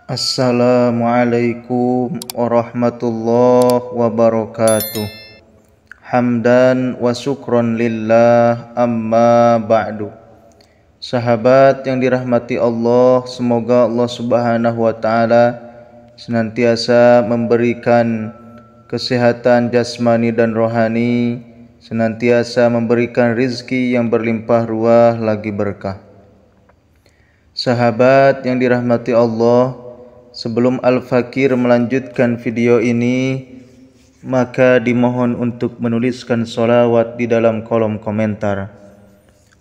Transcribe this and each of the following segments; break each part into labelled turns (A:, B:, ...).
A: Assalamualaikum warahmatullahi wabarakatuh. Hamdan wa syukron lillah, amma ba'du. Sahabat yang dirahmati Allah, semoga Allah Subhanahu wa taala senantiasa memberikan kesehatan jasmani dan rohani, senantiasa memberikan rizki yang berlimpah ruah lagi berkah. Sahabat yang dirahmati Allah, sebelum Al-Fakir melanjutkan video ini, maka dimohon untuk menuliskan sholawat di dalam kolom komentar.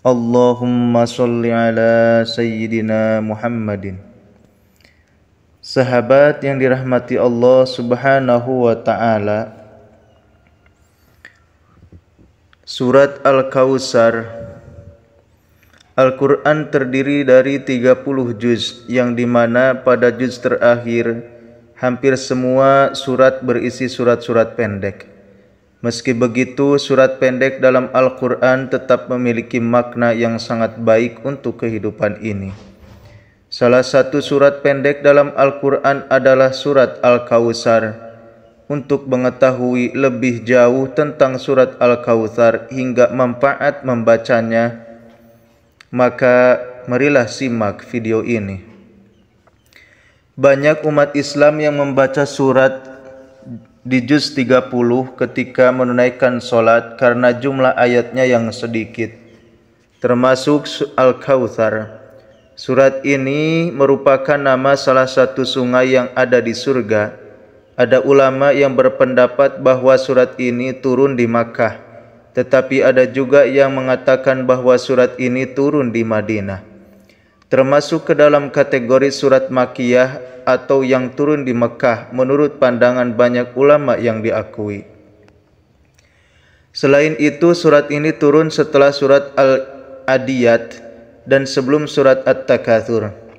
A: Allahumma sholli ala Sayyidina Muhammadin. Sahabat yang dirahmati Allah Subhanahu wa ta'ala, Surat Al-Kautsar. Al-Quran terdiri dari 30 juz, yang dimana pada juz terakhir hampir semua surat berisi surat-surat pendek. Meski begitu, surat pendek dalam Al-Quran tetap memiliki makna yang sangat baik untuk kehidupan ini. Salah satu surat pendek dalam Al-Quran adalah surat Al-Kautsar. Untuk mengetahui lebih jauh tentang surat Al-Kautsar hingga manfaat membacanya, maka marilah simak video ini. Banyak umat Islam yang membaca surat di juz 30 ketika menunaikan sholat karena jumlah ayatnya yang sedikit, termasuk Al-Kautsar. Surat ini merupakan nama salah satu sungai yang ada di surga. Ada ulama yang berpendapat bahwa surat ini turun di Makkah, tetapi ada juga yang mengatakan bahwa surat ini turun di Madinah. Termasuk ke dalam kategori surat Makkiyah atau yang turun di Mekah menurut pandangan banyak ulama yang diakui. Selain itu, surat ini turun setelah surat Al-Adiyat dan sebelum surat At-Takatsur.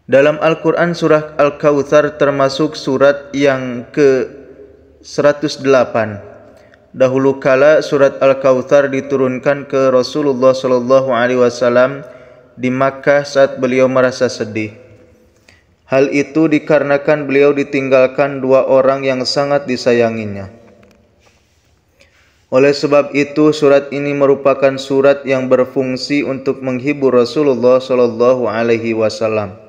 A: Dalam Al-Quran, surah Al-Kautsar termasuk surat yang ke-108. Dahulu kala surat Al-Kautsar diturunkan ke Rasulullah SAW di Makkah saat beliau merasa sedih. Hal itu dikarenakan beliau ditinggalkan dua orang yang sangat disayanginya. Oleh sebab itu, surat ini merupakan surat yang berfungsi untuk menghibur Rasulullah SAW.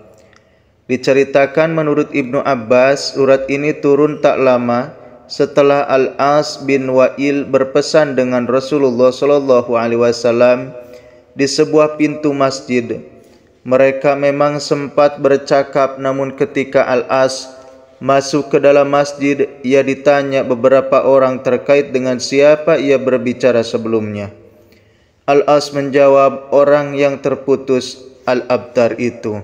A: Diceritakan menurut Ibnu Abbas, surat ini turun tak lama setelah Al-As bin Wa'il berpesan dengan Rasulullah SAW di sebuah pintu masjid. Mereka memang sempat bercakap, namun ketika Al-As masuk ke dalam masjid, ia ditanya beberapa orang terkait dengan siapa ia berbicara sebelumnya. Al-As menjawab, orang yang terputus Al-Abtar itu.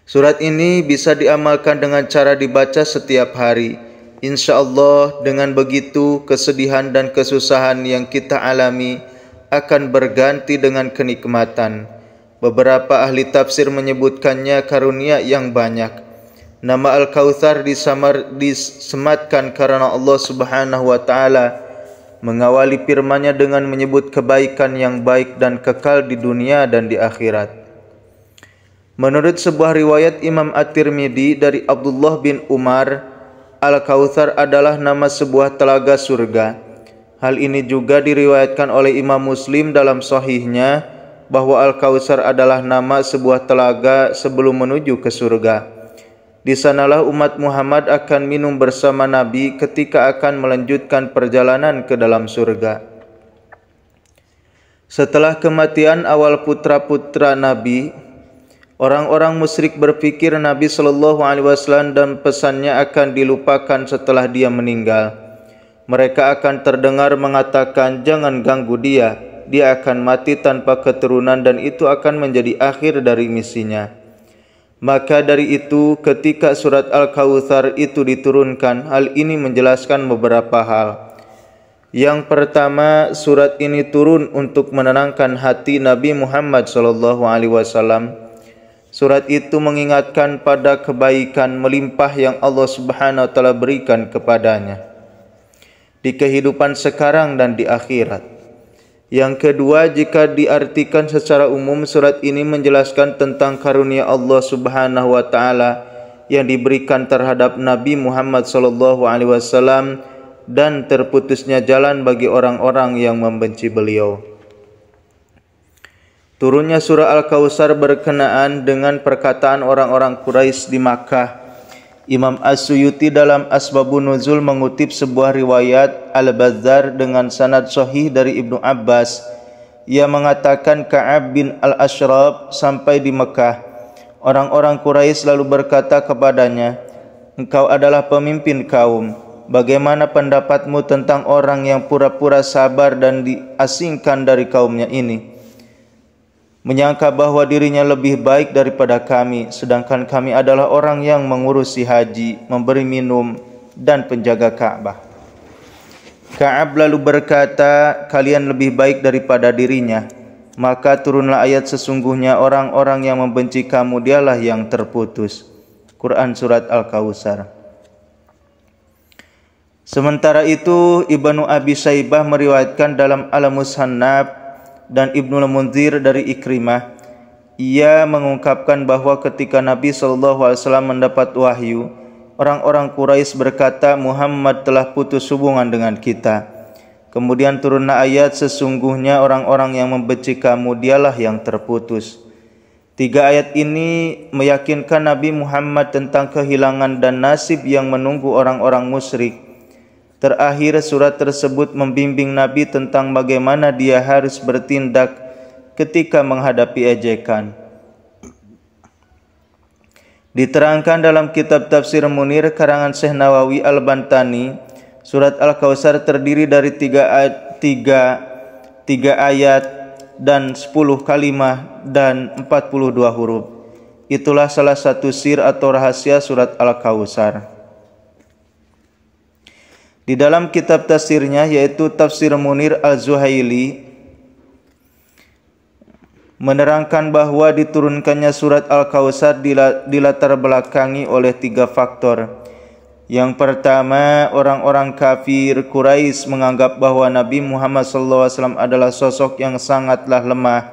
A: Surat ini bisa diamalkan dengan cara dibaca setiap hari. Insya Allah dengan begitu kesedihan dan kesusahan yang kita alami akan berganti dengan kenikmatan. Beberapa ahli tafsir menyebutkannya karunia yang banyak. Nama Al-Kautsar disematkan karena Allah Subhanahu wa taala mengawali firman-Nya dengan menyebut kebaikan yang baik dan kekal di dunia dan di akhirat. Menurut sebuah riwayat Imam At-Tirmidzi dari Abdullah bin Umar, Al-Kautsar adalah nama sebuah telaga surga. Hal ini juga diriwayatkan oleh Imam Muslim dalam sahihnya bahwa Al-Kautsar adalah nama sebuah telaga sebelum menuju ke surga. Di sanalah umat Muhammad akan minum bersama Nabi ketika akan melanjutkan perjalanan ke dalam surga. Setelah kematian awal putra-putra Nabi, orang-orang musyrik berpikir Nabi SAW dan pesannya akan dilupakan setelah dia meninggal. Mereka akan terdengar mengatakan, jangan ganggu dia akan mati tanpa keturunan dan itu akan menjadi akhir dari misinya. Maka dari itu, ketika surat Al-Kautsar itu diturunkan, hal ini menjelaskan beberapa hal. Yang pertama, surat ini turun untuk menenangkan hati Nabi Muhammad SAW. Surat itu mengingatkan pada kebaikan melimpah yang Allah Subhanahu wa taala berikan kepadanya di kehidupan sekarang dan di akhirat. Yang kedua, jika diartikan secara umum, surat ini menjelaskan tentang karunia Allah Subhanahu wa taala yang diberikan terhadap Nabi Muhammad SAW dan terputusnya jalan bagi orang-orang yang membenci beliau. Turunnya surah Al-Kautsar berkenaan dengan perkataan orang-orang Quraisy di Makkah. Imam As-Suyuti dalam Asbabun Nuzul mengutip sebuah riwayat Al-Bazzar dengan sanad sahih dari Ibnu Abbas. Ia mengatakan Ka'ab bin Al-Ashraf sampai di Mekah. Orang-orang Quraisy lalu berkata kepadanya, "Engkau adalah pemimpin kaum. Bagaimana pendapatmu tentang orang yang pura-pura sabar dan diasingkan dari kaumnya ini? Menyangka bahwa dirinya lebih baik daripada kami, sedangkan kami adalah orang yang mengurusi haji, memberi minum, dan penjaga Ka'bah." Ka'ab lalu berkata, "Kalian lebih baik daripada dirinya." Maka turunlah ayat, "Sesungguhnya orang-orang yang membenci kamu dialah yang terputus." Quran Surat Al-Kautsar. Sementara itu, Ibnu Abi Syaibah meriwayatkan dalam Al-Musannaf dan Ibnu Al-Munzir dari Ikrimah, ia mengungkapkan bahwa ketika Nabi SAW mendapat wahyu, orang-orang Quraisy berkata, "Muhammad telah putus hubungan dengan kita." Kemudian turunlah ayat, "Sesungguhnya orang-orang yang membenci kamu dialah yang terputus." 3 ayat ini meyakinkan Nabi Muhammad tentang kehilangan dan nasib yang menunggu orang-orang musyrik. Terakhir, surat tersebut membimbing Nabi tentang bagaimana dia harus bertindak ketika menghadapi ejekan. Diterangkan dalam kitab Tafsir Munir karangan Syekh Nawawi Al-Bantani, surat Al-Kautsar terdiri dari 3 ayat dan 10 kalimah dan 42 huruf. Itulah salah satu sir atau rahasia surat Al-Kautsar. Di dalam kitab tafsirnya, yaitu Tafsir Munir Al-Zuhaili, menerangkan bahwa diturunkannya surat Al-Kautsar dilatar belakangi oleh 3 faktor. Yang pertama, orang-orang kafir Quraisy menganggap bahwa Nabi Muhammad SAW adalah sosok yang sangatlah lemah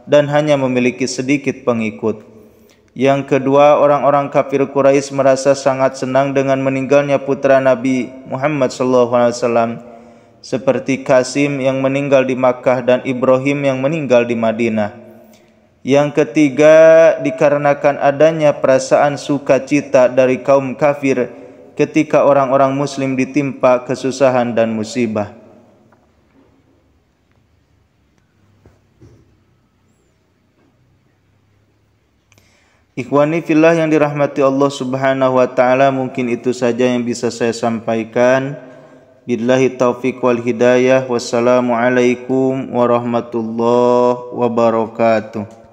A: dan hanya memiliki sedikit pengikut. Yang kedua, orang-orang kafir Quraisy merasa sangat senang dengan meninggalnya putra Nabi Muhammad SAW, seperti Qasim yang meninggal di Makkah dan Ibrahim yang meninggal di Madinah. Yang ketiga, dikarenakan adanya perasaan sukacita dari kaum kafir ketika orang-orang muslim ditimpa kesusahan dan musibah. Ikhwani fillah yang dirahmati Allah Subhanahu wa taala, mungkin itu saja yang bisa saya sampaikan. Billahi taufiq wal hidayah. Wassalamualaikum warahmatullahi wabarakatuh.